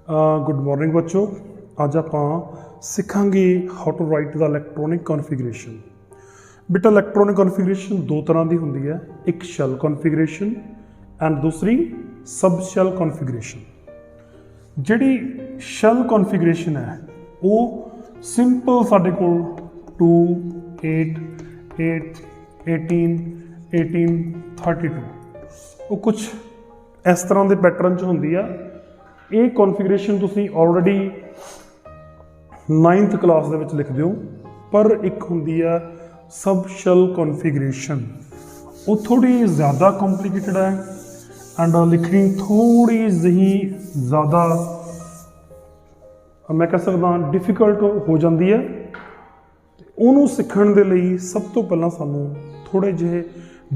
Good morning बच्चों। आज आप सीखांगे how to write the electronic configuration. बेटा इलैक्ट्रॉनिक कॉन्फिगरेशन दो तरह की होंगी है, एक शैल कॉन्फिगरेशन एंड दूसरी सब शैल कॉन्फिगरेशन। जिहड़ी शैल कॉन्फिगरेशन है वो सिंपल साडे कोल 2 8 8 18 18 32 वो कुछ इस तरह के पैटर्न च होंदी है। ये कॉन्फिगरेशन तुसी ऑलरेडी 9th क्लास दे विच लिखदे हो, पर एक होंदी है सब शैल कॉन्फिगरेशन, वो थोड़ी ज़्यादा कॉम्प्लीकेटेड है एंड लिखनी थोड़ी जी ज़्यादा मैं कह सकदा डिफिकल्ट हो जाती है। उन्होंने सीखण दे लई सब तो पहला सानू थोड़े जे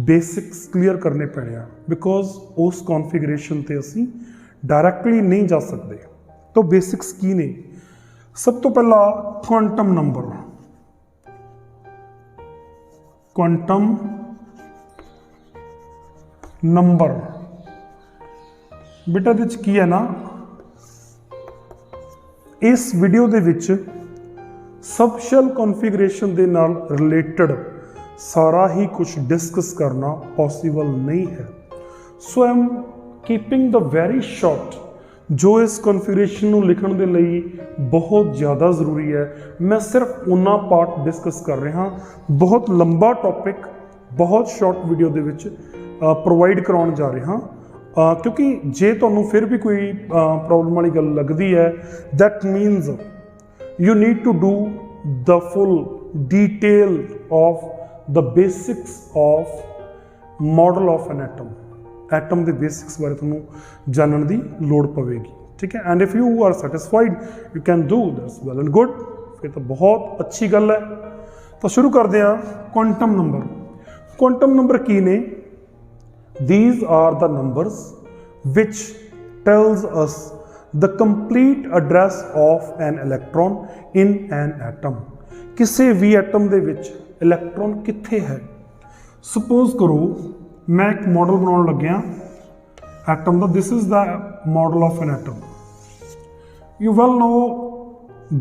बेसिक्स क्लीयर करने पैणे आ, बिकॉज उस कॉन्फिगरेशन ते असी डायरैक्टली नहीं जा सकते। तो बेसिक्स की ने, सब तो पहला क्वांटम नंबर। क्वांटम नंबर बेटा इहदे च की है ना, इस वीडियो दे विच सब शैल कॉन्फिगरेशन दे नाल रिलेटेड सारा ही कुछ डिस्कस करना पॉसिबल नहीं है। So I am keeping the very short, जो इस कॉन्फिगरेशन को लिखण दे लई बहुत ज़्यादा जरूरी है। मैं सिर्फ उन्ना पार्ट डिस्कस कर रहा, बहुत लंबा टॉपिक बहुत शॉर्ट वीडियो दे विच प्रोवाइड कराउण जा रहा, क्योंकि जे तुहानूं फिर भी कोई प्रॉब्लम वाली गल लगदी है, that means you need to do the full detail of the basics of model of an atom. Atom के बेसिक्स बारे तुहानूं जानने की लोड़ पवेगी, ठीक है। And if you are satisfied you can do that's well and good, फिर तो बहुत अच्छी गल है। तो शुरू करते हैं क्वांटम नंबर। क्वांटम नंबर की ने, these are the numbers which tells us the complete address of an electron in an atom. किसी भी एटम दे विच इलैक्ट्रॉन कित्थे है। सपोज करो मैं एक मॉडल बनाने लग्या एटम का, this is the model of an atom. You well know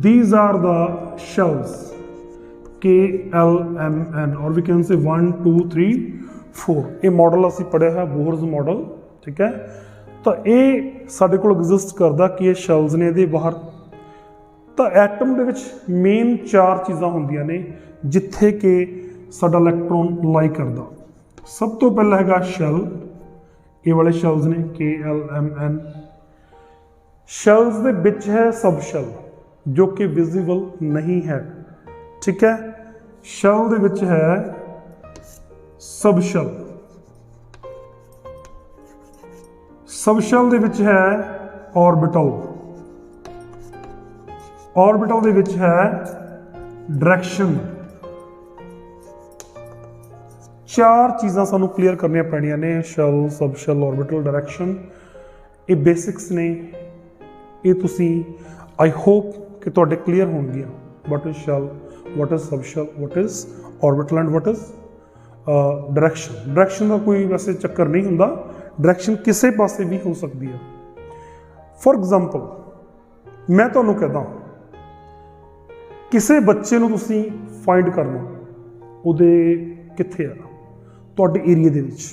these are the shells KLMN और वी कैन से 1 2 3 4। ये मॉडल असी पढ़िया है बोहर्स मॉडल, ठीक है। तो ये साडे कोल एग्जिस्ट करता कि ये शेल्स ने ये बाहर। तो एटम दे विच मेन 4 चीज़ां होंदियां ने जिथे कि साडा इलैक्ट्रॉन लाई करता। सब तो पहला हैगा शैल, ये वाले शेल्स ने KLMN। शेल्स दे विच है सब शेल जो कि विजिबल नहीं है, ठीक है। शेल दे विच है सब शेल, सब शेल दे विच है ऑर्बिटल, ऑर्बिटल दे विच है डायरेक्शन। 4 चीज़ां सानू क्लीयर करनियां पैणियां ने, shell, subshell, orbital, direction. ये बेसिक्स ने, ये तुसी आई होप कि तुहाडे क्लीयर होणगियां। What is shell, what is subshell, what is orbital and what is direction. Direction का कोई वैसे चक्कर नहीं हुंदा, डायरेक्शन किसी पासे भी हो सकती है। फॉर एग्जाम्पल मैं तुहानूं कहदा किसी बच्चे नूं तुसी फाइंड करना उहदे कित्थे आ तुहाडे एरिए दे विच।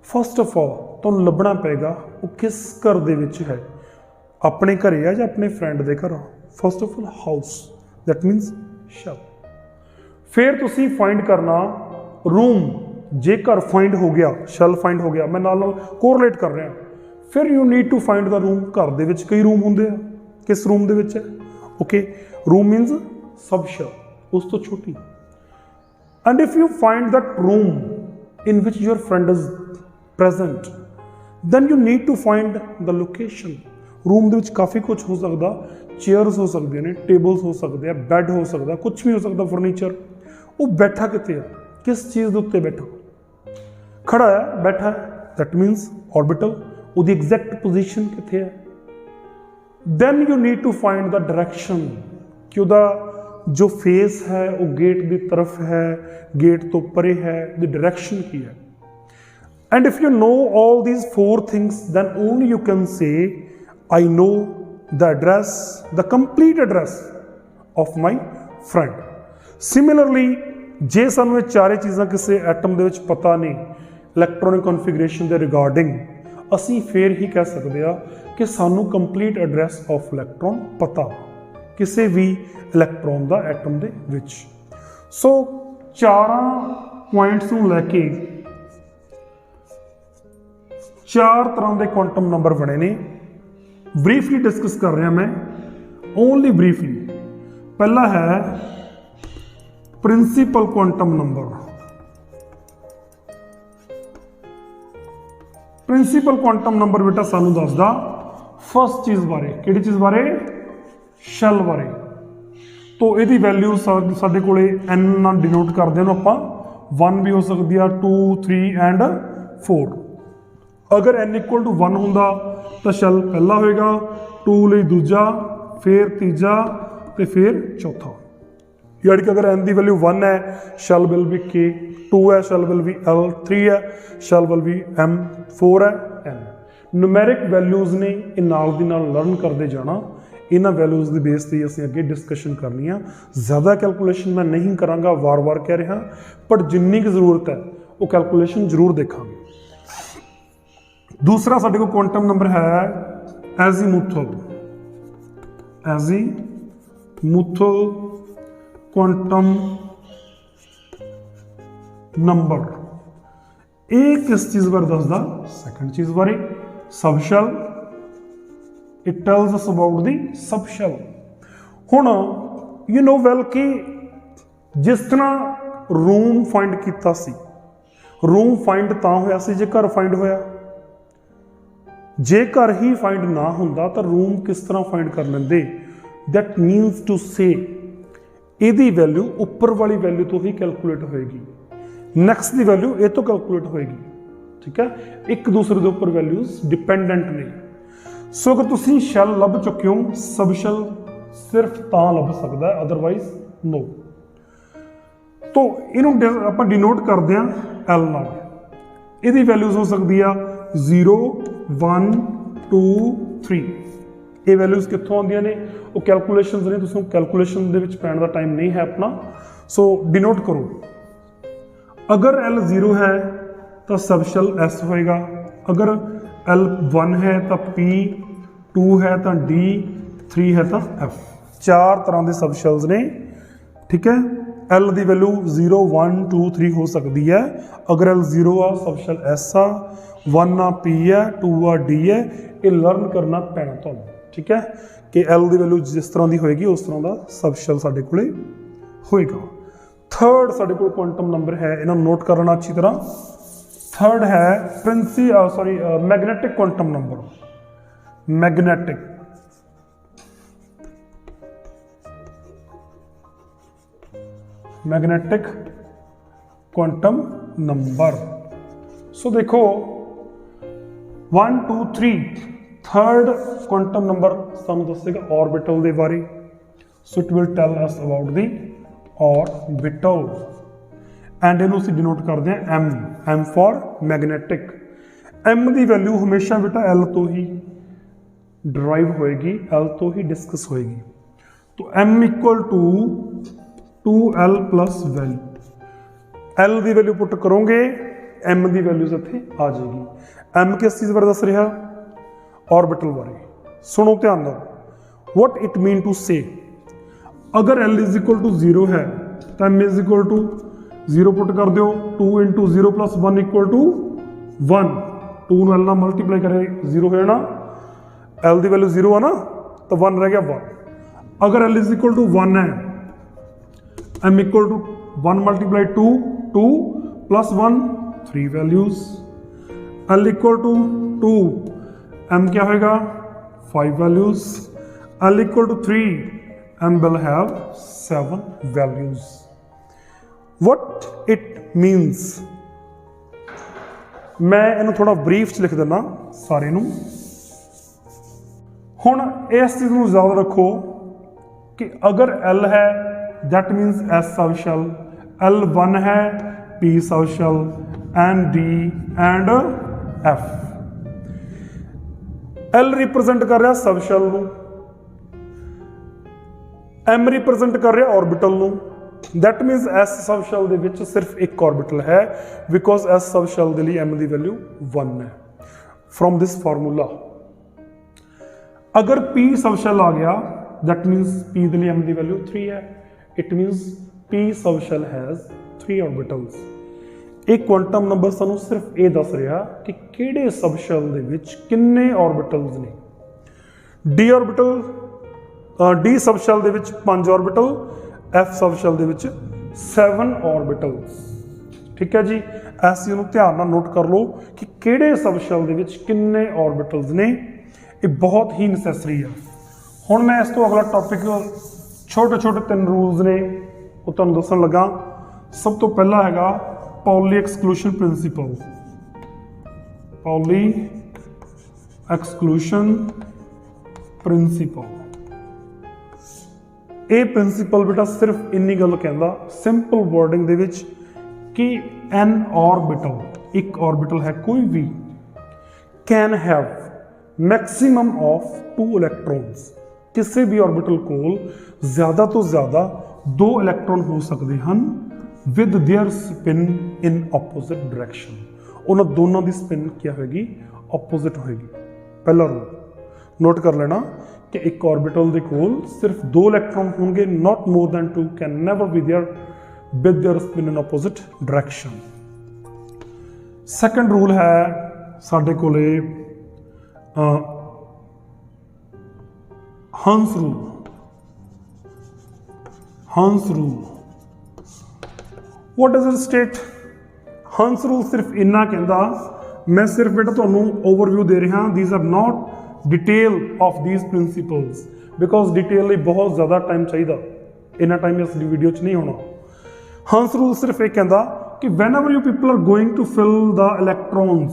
फस्ट ऑफ ऑल तुहानूं लभना पेगा वो किस घर दे विच है, अपने घरे है या अपने फ्रेंड दे घर। First of all house, that means shell. फिर तुसी फाइंड करना रूम, जे घर फाइंड हो गया, शैल फाइंड हो गया, मैं नाल कोरिलेट कर रहा। फिर you need to find the room. घर दे विच कई रूम होंदे आ, किस रूम दे विच है, ओके। रूम मीनस सब शैल, उस तो छोटी। And if you find that room in which your friend is present, then you need to find the location. Room दे विच काफ़ी कुछ हो सकता, चेयर्स हो सकते हैं, टेबल्स हो सकते हैं, बैड हो सकता, कुछ भी हो सकता, फर्नीचर। वो बैठा कितने है, किस चीज़ के उत्ते बैठा, खड़ा है, बैठा है, दैट मीनस ऑर्बिटल। उसकी एग्जैक्ट पोजीशन कितने है। Then you need to find the direction कि उसका जो फेस है वो गेट की तरफ है, गेट तो परे है, द डायरेक्शन की है। And if you know all these 4 things then only you can say I know the address, the complete address of my friend. Similarly, ਜੇ ਸਾਨੂੰ ਇਹ ਚਾਰੇ ਚੀਜ਼ਾਂ ਕਿਸੇ ਐਟਮ ਦੇ ਵਿੱਚ ਪਤਾ ਨਹੀਂ ਇਲੈਕਟ੍ਰੋਨਿਕ ਕਨਫੀਗਰੇਸ਼ਨ ਦੇ ਰਿਗਾਰਡਿੰਗ, ਅਸੀਂ ਫੇਰ ਹੀ ਕਹਿ ਸਕਦੇ ਆ ਕਿ ਸਾਨੂੰ ਕੰਪਲੀਟ ਐਡਰੈਸ ਆਫ ਇਲੈਕਟ੍ਰੋਨ ਪਤਾ ਕਿਸੇ ਵੀ ਇਲੈਕਟ੍ਰੋਨ ਦਾ ਐਟਮ ਦੇ ਵਿੱਚ। ਸੋ ਚਾਰਾਂ ਪੁਆਇੰਟਸ ਨੂੰ ਲੈ ਕੇ ਚਾਰ ਤਰ੍ਹਾਂ ਦੇ ਕੁਆਂਟਮ ਨੰਬਰ ਬਣੇ ਨੇ। ਬਰੀਫਲੀ ਡਿਸਕਸ ਕਰ ਰਿਹਾ ਮੈਂ, ਓਨਲੀ ਬਰੀਫਲੀ। ਪਹਿਲਾ ਹੈ principal quantum number. Principal quantum number ਬੇਟਾ ਸਾਨੂੰ ਦੱਸਦਾ ਫਸਟ ਚੀਜ਼ ਬਾਰੇ। ਕਿਹੜੀ ਚੀਜ਼ ਬਾਰੇ? ਸ਼ੈਲ ਬਾਰੇ। ਤੋ ਇਹਦੀ ਵੈਲਿਊ ਸਾਡੇ ਕੋਲੇ n ਨਾਲ ਡਿਨੋਟ ਕਰਦੇ ਹਾਂ ਆਪਾਂ। 1 ਵੀ ਹੋ ਸਕਦੀ ਆ, 2 3 ਐਂਡ 4। ਅਗਰ n ਇਕੁਅਲ ਟੂ 1 ਹੁੰਦਾ ਤਾਂ ਸ਼ੈਲ ਪਹਿਲਾ ਹੋਏਗਾ, 2 ਲਈ ਦੂਜਾ, ਫਿਰ ਤੀਜਾ ਤੇ ਫਿਰ ਚੌਥਾ। यानी कि अगर n की वैल्यू 1 है शैल विल बी k, 2 है शैल विल बी l, 3 है शैल विल बी m, 4 है n। न्यूमैरिक वैल्यूज़ ने ये नाल दी नाल लर्न करते जाना। इन्हां वैल्यूज़ के बेस ते असीं अगे डिस्कशन करनी है। ज़्यादा कैलकुलेशन मैं नहीं करांगा, वार वार कह रहा, पर जिन्नी की जरूरत है वो कैलकुलेशन जरूर देखांगे। दूसरा साडे कोल क्वांटम नंबर है एजीमुथल। एजीमुथल क्वांटम नंबर ये किस चीज़ बारे दसदा? सैकेंड चीज़ बारे, subshell. It tells us about the subshell. हुण यू नो वैल कि जिस तरह रूम फाइंड किया सी, रूम फाइंड तां होया सी जे घर फाइंड होया। जे घर ही फाइंड ना हुंदा तां रूम किस तरह फाइंड कर लेंदे? दैट मीनस टू से ਇਹਦੀ वैल्यू ਉੱਪਰ वाली वैल्यू तो ही कैलकुलेट होएगी, नैक्सट की वैल्यू ये तो कैलकुलेट होएगी। ठीक है, एक दूसरे के उपर वैल्यूज डिपेंडेंट ने। सो अगर तुम शैल लभ चुके हो, सब शैल सिर्फ तां लभ सकता है, अदरवाइज नो। तो इनू आप डिनोट करते हैं एल नाल। ਇਹਦੀ वैल्यूज हो सकती है 0 1 2 3। ये वैल्यूज कितों आउंदियां ने? वो कैलकुलेशनस ने, तुसीं कैलकुलेशन दे विच पैण दा टाइम नहीं है अपना। सो डिनोट करो। अगर L 0 है तो सबशैल S होएगा, अगर L 1 है तो P, 2 है तो D, 3 है तो F। चार तरह के सबशैल्स ने। ठीक है, L की वैल्यू 0 1 2 3 हो सकती है। अगर L 0 आ सबशैल S आ, 1 आ P है, 2 आ D है। ये लर्न करना पैना तुहानूं। ठीक है कि L की वैल्यू जिस तरह की होएगी उस तरह का सबशैल साडे कोले होएगा। थर्ड साडे कोल क्वांटम नंबर है, इन्हां नोट करना अच्छी तरह। थर्ड है magnetic quantum number. Magnetic quantum number. So देखो 1 2 3 थर्ड क्वांटम नंबर सानू दसेगा ऑर्बिटल के बारे। So it will tell us about the orbital and इनू असीं डिनोट करते हैं M. M for magnetic. M की वैल्यू हमेशा बेटा एल तो ही ड्राइव होएगी, एल तो ही डिस्कस होएगी। तो M equal to 2l plus value. L की वैल्यू पुट करोगे, एम की वैल्यूज इत्थे आ जाएगी। एम किस चीज़ बारे दस रहा? ऑर्बिटल बारे। सुनो ध्यान नाल, वट इट मीन टू से। अगर L इज इक्वल टू 0 है तो M is equal to 0 put कर दो। 2 into 0 plus 1 equal to 1। 2 L ना मल्टीप्लाई करे 0 हो जाना। L की वैल्यू 0 है ना, तो 1 रह गया 1। अगर L इज इक्वल टू 1 है, M equal to 1 multiply 2, 2 plus 1 3 values. L equal to 2, M क्या होगा? 5 values. L equal to 3, M will have 7 values. What it means? मैं इन्हू थोड़ा ब्रीफ च लिख देना सारे नू। हुण इस चीज़ नू याद रखो कि अगर L है that means S subshell, L 1 है P subshell, and D and F। L represent कर रहा सबशैल नू, M रिप्रेजेंट कर रहा ऑर्बिटल नूं, दैट मीनस S सब शैल दे विच सिर्फ एक ऑर्बिटल है, बिकॉज S सब शैल दे लिए M की वैल्यू 1 है। फ्रॉम दिस फार्मूला अगर P सब शैल आ गया, दैट मीनस P दे लिए M की वैल्यू 3 है। इट मीनस P सब शैल हैज 3 ऑर्बिटल्स। एक क्वांटम नंबर सानू सिर्फ ये दस रहा कि किहड़े सब शैल दे विच किन्ने ऑर्बिटल्स ने। D ऑर्बिटल D सब शैल दे विच 5 ऑर्बिटल, F सब शैल दे विच 7 ऑर्बिटल्स। ठीक है जी, ऐसे नूं ध्यान नाल नोट कर लो कि किहड़े सब शैल दे विच किन्ने ऑर्बिटल्स ने, ये बहुत ही नैसेसरी है। हुण मैं इस तो अगला टॉपिक छोटे छोटे 3 रूल्स ने वो तुहानूं दस्सण लगा। सब तो पहला हैगा poly exclusion principal. Poly exclusion principal, ये प्रिंसीपल बेटा सिर्फ इन्नी गल कहंदा सिंपल वर्डिंग दे विच कि एन ऑर्बिटल, एक ऑर्बिटल है कोई भी, कैन हैव मैक्सिमम ऑफ 2 इलैक्ट्रॉन्स। किसी भी ऑर्बिटल कोल ज़्यादा तो ज़्यादा 2 इलैक्ट्रॉन हो सकते हैं with their spin in opposite direction. उन्होंने दोनों की स्पिन क्या होगी, ऑपोजिट होगी। पहला रूल नोट कर लेना कि एक ऑर्बिटल के कोल सिर्फ 2 इलैक्ट्रॉन होंगे, not more than 2, can never be there with their spin in opposite direction. Second rule है साडे कोले Hund's rule. Hund's rule what does it state? Hund's rule सिर्फ इन्ना कहंदा, मैं सिर्फ बेटा तुहानूं ओवरव्यू दे रहा, these are not detail of these principles, because detail बहुत ज़्यादा टाइम चाहिए, इन्ना टाइम इस वीडियो च नहीं होना। हंस रूल सिर्फ ये कहता कि whenever you people are going to fill the electrons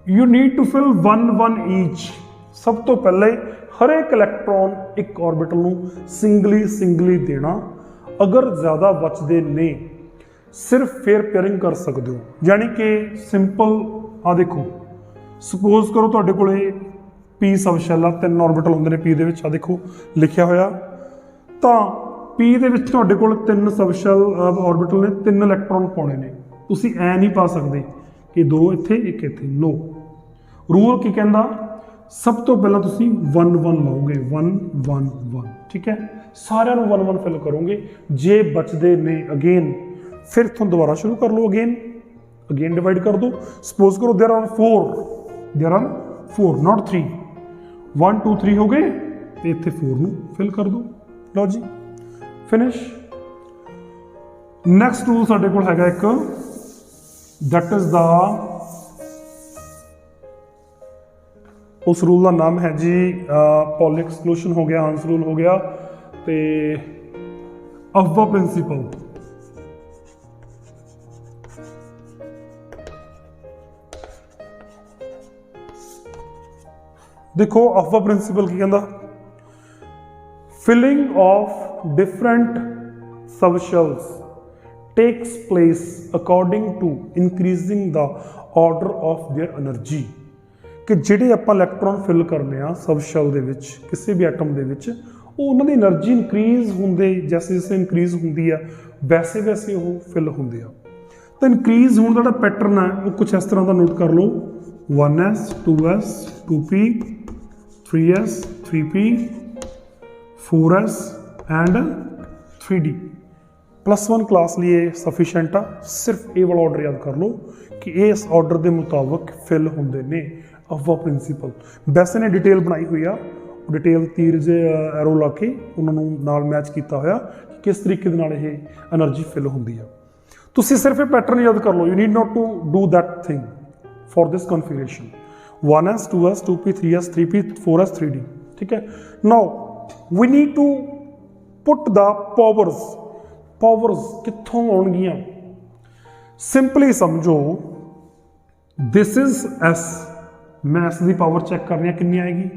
you need to fill 1 each. सब तो पहले हर एक इलैक्ट्रॉन एक ऑर्बिटल नूं सिंगली देना, अगर ज़्यादा बचते ने सिर्फ फेयर पेयरिंग कर सकते हो। यानी कि सिंपल आ देखो, सपोज करो तुहाडे कोले P सब शैल 3 ऑर्बिटल होंदे ने P दे विच, आ देखो लिखिया होया, तां P दे विच तुहाडे कोल 3 सब शैल ऑर्बिटल ने, 3 इलैक्ट्रॉन पाने ने। तुसीं ऐ नहीं पा सकते कि 2 इत्थे 1 इत्थे, नो। रूल की कहंदा, सब तो पहला तुसीं 1 लाओगे, 1 ठीक है, सारिਆਂ ਨੂੰ 1 फिल करोगे। जे बचते ने अगेन फिर तुम दोबारा शुरू कर लो, अगेन डिवाइड कर दो। सपोज करो देयर आर 4 नॉट 3, 1 2 3 हो गए, तो इत्थे 4 नूं फिल कर दो। लो जी फिनिश। नैक्सट रूल साडे कोल हैगा एक, दैट इज द, उस रूल का नाम है जी पॉली एक्सक्लूशन हो गया, हंस रूल हो गया, तो अफवा प्रिंसीपल। देखो अफवा प्रिंसीपल की कहता, filling of different subshells takes place according to increasing the order of their energy. कि जिहड़े आपां इलैक्ट्रॉन फिल करने आ सब शैल दे विच, किसी भी एटम दे विच, वो उन्हां दी एनर्जी इंक्रीज होंदे, जैसे जैसे इंक्रीज होंदी है वैसे वैसे वो फिल होंदे आ। तो इंक्रीज होने का पैटर्न है वो कुछ इस तरह का नोट कर लो, 1s 2s 2p 3s 3p 4s and 3d। +1 class लिए सफिशेंट आ, सिर्फ ये वाला ऑर्डर याद कर लो कि इस ऑर्डर के मुताबिक फिल होंदे ने अफवा प्रिंसीपल। वैसे ने डिटेल बनाई हुई आ, डिटेल तीर जे एरो ला के उन्होंने नाल मैच किया होया कि किस तरीके दे नाल ये एनर्जी फिल होंदी है। तुसीं सिर्फ ये पैटर्न याद कर लो, you need not to do that thing for this configuration. 1s 2s 2p 3s 3p 4s 3d। ठीक है, now we need to put the powers कित्थों आउणगियां। सिंपली समझो, दिस इज S, मैं S की पावर चेक करनी है कितनी आएगी।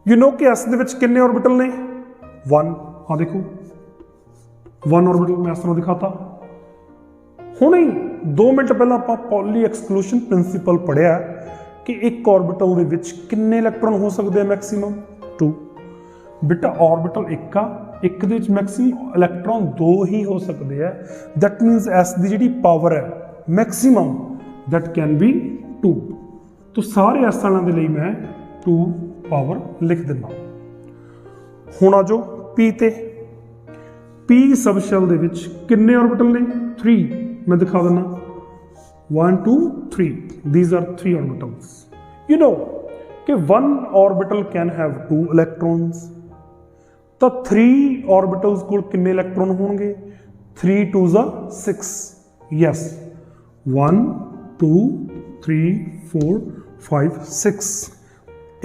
यू नो कि S दे विच कितने ऑर्बिटल ने, 1। हाँ देखो 1 ऑर्बिटल मैं इस तरह दिखाता। हुणे 2 मिनट पहला आपां पॉली एक्सक्लूशन प्रिंसीपल पढ़िया कि एक ऑर्बिटल दे विच कितने इलैक्ट्रॉन हो सकते हैं, मैक्सिमम 2। बेटा ऑर्बिटल एक आ, एक दे विच मैक्सिमम इलैक्ट्रॉन दो ही हो सकते हैं। दैट मीनस एस की जी पावर है मैक्सिमम दैट कैन बी 2। तो सारे एस वालों के लिए मैं 2 पावर लिख दिना। हुण आ जाओ पी ते, पी सबशैल दे विच किन्ने ऑर्बिटल ने 3, मैं दिखा दिना 1 2 3, these are 3 orbitals. You know कि 1 ऑर्बिटल कैन हैव 2 इलैक्ट्रॉन्स, तो 3 ऑर्बिटल्स को कितने इलैक्ट्रॉन होंगे 3 2 6। यस 1 2 3 4 5 6,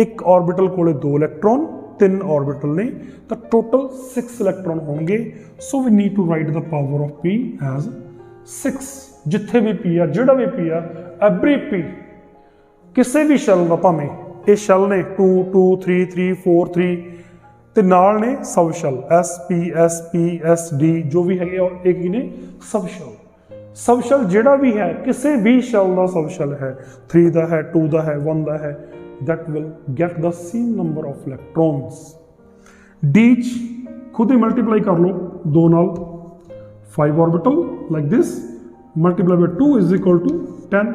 एक ऑर्बिटल को 2 इलैक्ट्रॉन, 3 ऑर्बिटल ने, तो टोटल 6 इलैक्ट्रॉन होंगे। So we need to write the power of P as 6। जिथे भी पी आ, जिहड़ा भी पी आ, एवरी पी किसी भी शैल का, भावें ये शैल ने 2 2 3 3 4 3 ते नाल ने सब शैल एस पी एस डी जो भी है एक ही ने सब शैल। सब शैल जिहड़ा भी है किसी भी शैल का सब शैल है 3 का है 2 का है 1 का है, that will get the same number of electrons. D खुद ही मल्टीप्लाई कर लो 2 नाल, 5 orbital like this, multiply by 2 is equal to 10,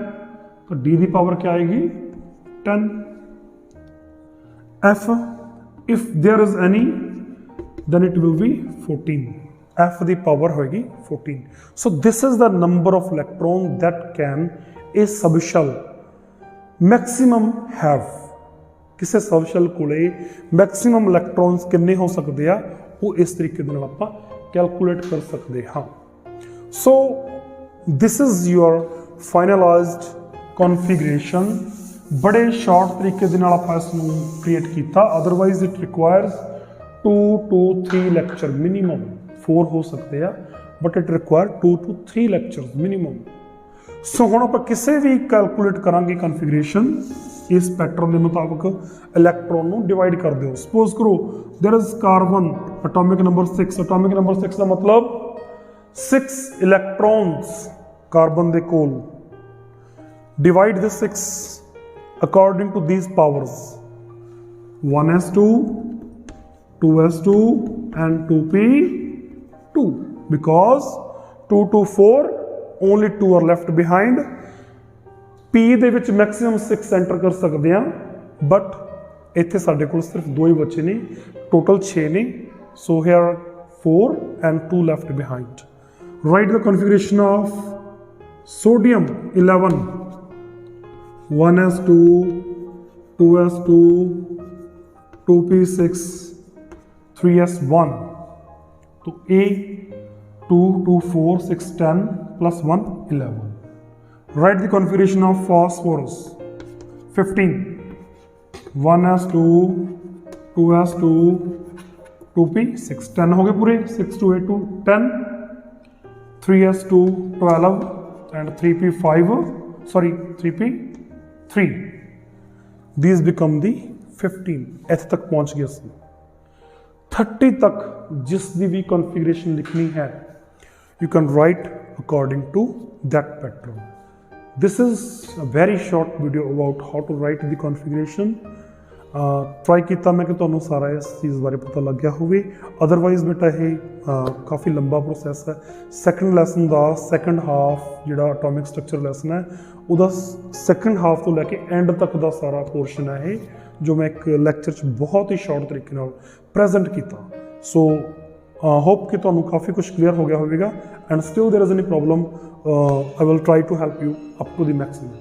तो डी की पावर क्या आएगी 10। F if there is any then it will be 14, f the power होगी 14। so this is the number of electron that can a subshell maximum have। किसी सबशैल कोले maximum इलैक्ट्रॉन्स किन्ने हो सकते हैं वो इस तरीके दे नाल आपां कैलकुलेट कर सकते हाँ। So this is your finalized configuration. बड़े शॉर्ट तरीके दे नाल आपां इसनूं क्रिएट कीता, otherwise it requires 2 to 3 lecture minimum, 4 हो सकते हैं but it require 2 to 3 lectures minimum. So हुण आपां किसी भी कैलकुलेट करांगे कॉन्फिगरेशन इस पैटर्न के मुताबिक इलैक्ट्रॉन नूं डिवाइड कर दिओ। सपोज करो there is carbon atomic number 6, atomic number 6 का मतलब 6 इलैक्ट्रॉन्स कार्बन दे कोल, divide the 6 according to these powers 1s2 2s2 and 2p2, because 2 to 4 only 2 are left behind। p ਦੇ ਵਿੱਚ ਮੈਕਸਿਮਮ 6 ਐਂਟਰ ਕਰ ਸਕਦੇ ਆ ਬਟ ਇੱਥੇ ਸਾਡੇ ਕੋਲ ਸਿਰਫ 2 ਹੀ ਬਚੇ ਨੇ, ਟੋਟਲ 6 ਨੇ। ਸੋ hair 4 and 2 left behind। write the configuration of sodium 11, 1s2 2s2 2p6 3s1, तो a 2 2 4 6 10 plus 1 11। write the configuration of phosphorus 15, 1s2 2s2 2p6 10 हो गए पूरे, 6 2 8 2 10, 3s2 12 and 3p5 sorry 3p3, these become the 15। इत्थे तक पहुंच गए सी। 30 तक जिस दी भी कॉन्फ़िगरेशन लिखनी है you can write according to that pattern। this is a very short video about how to write the configuration। Try किया मैं कि तुहानू सारा इस चीज़ बारे पता लग गया होवे। अदरवाइज बेटा ये काफ़ी लंबा प्रोसैस है। सैकेंड लैसन का सैकेंड हाफ जिहड़ा एटॉमिक स्ट्रक्चर लैसन है उहदा सैकेंड हाफ तो लैके एंड तक का सारा पोर्शन है जो मैं एक लैक्चर च बहुत ही शॉर्ट तरीके नाल प्रेजेंट किया। सो होप कि तुहानू काफ़ी कुछ क्लीयर हो गया होगा। And still there is any problem I will try to help you up to the maximum.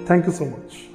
Thank you so much.